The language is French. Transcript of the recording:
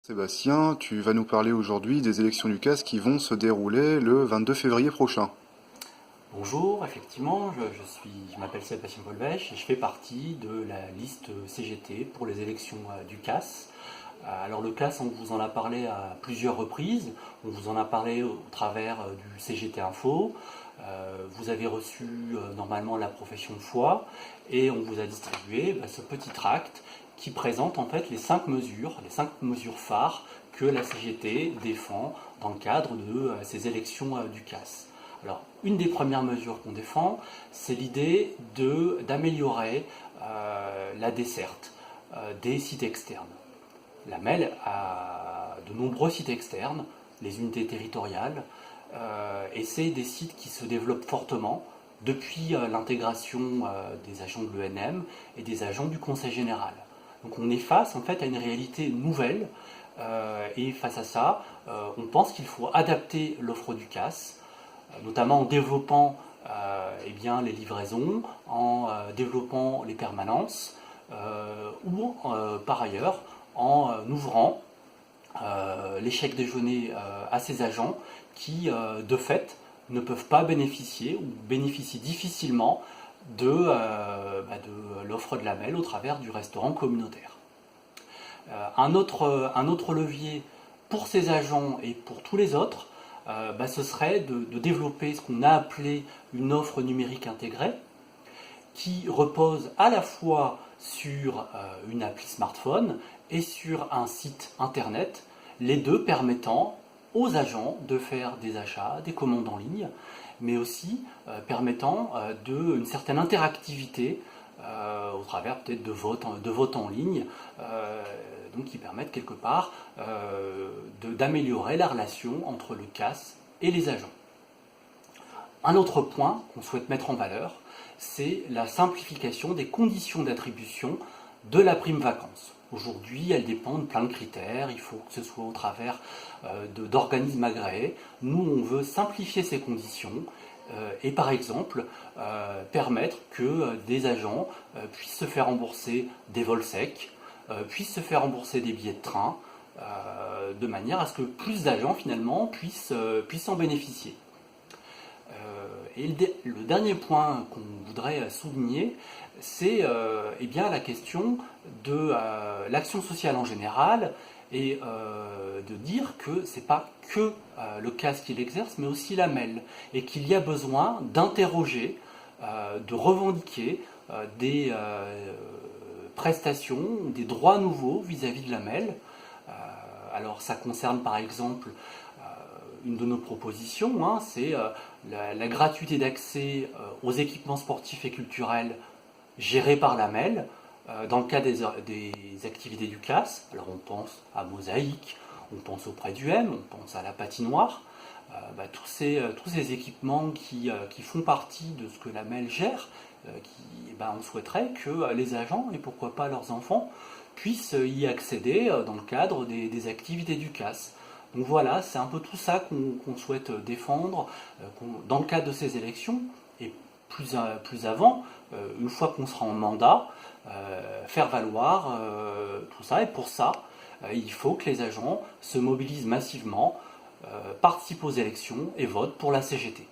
Sébastien, tu vas nous parler aujourd'hui des élections du CAS qui vont se dérouler le 22 février prochain. Bonjour, effectivement, je m'appelle Sébastien Volvech et je fais partie de la liste CGT pour les élections du CAS. Alors le CAS, on vous en a parlé à plusieurs reprises, on vous en a parlé au travers du CGT Info, vous avez reçu normalement la profession de foi et on vous a distribué ce petit tract qui présente en fait les cinq mesures phares que la CGT défend dans le cadre de ces élections du CAS. Alors, une des premières mesures qu'on défend, c'est l'idée d'améliorer la desserte des sites externes. La MEL a de nombreux sites externes, les unités territoriales, et c'est des sites qui se développent fortement depuis l'intégration des agents de l'ENM et des agents du Conseil général. Donc on est face en fait à une réalité nouvelle, et face à ça, on pense qu'il faut adapter l'offre du CAS, notamment en développant les livraisons, en développant les permanences, ou par ailleurs en ouvrant les chèques déjeuner à ces agents qui, de fait, ne peuvent pas bénéficier ou bénéficient difficilement de l'offre de la MEL au travers du restaurant communautaire. Un autre levier pour ces agents et pour tous les autres, ce serait de développer ce qu'on a appelé une offre numérique intégrée, qui repose à la fois sur une appli smartphone et sur un site internet, les deux permettant aux agents de faire des achats, des commandes en ligne, mais aussi permettant une certaine interactivité au travers peut-être de votes en ligne, donc qui permettent quelque part d'améliorer la relation entre le CAS et les agents. Un autre point qu'on souhaite mettre en valeur, c'est la simplification des conditions d'attribution de la prime vacances. Aujourd'hui, elle dépend de plein de critères, il faut que ce soit au travers d'organismes agréés. Nous, on veut simplifier ces conditions et par exemple permettre que des agents puissent se faire rembourser des vols secs, puissent se faire rembourser des billets de train, de manière à ce que plus d'agents finalement puissent en bénéficier. Et le dernier point qu'on voudrait souligner, c'est la question de l'action sociale en général et de dire que ce n'est pas que le CAS qui l'exerce, mais aussi la MEL, et qu'il y a besoin d'interroger, de revendiquer des prestations, des droits nouveaux vis-à-vis de la MEL. Alors ça concerne par exemple une de nos propositions, c'est la gratuité d'accès aux équipements sportifs et culturels gérés par la MEL dans le cadre des activités du CAS. Alors on pense à Mosaïque, on pense au Près du M, on pense à la patinoire, tous ces équipements qui font partie de ce que la MEL gère, on souhaiterait que les agents, et pourquoi pas leurs enfants, puissent y accéder dans le cadre des activités du CAS. Donc voilà, c'est un peu tout ça qu'on souhaite défendre dans le cadre de ces élections, et plus avant, une fois qu'on sera en mandat, faire valoir tout ça. Et pour ça, il faut que les agents se mobilisent massivement, participent aux élections et votent pour la CGT.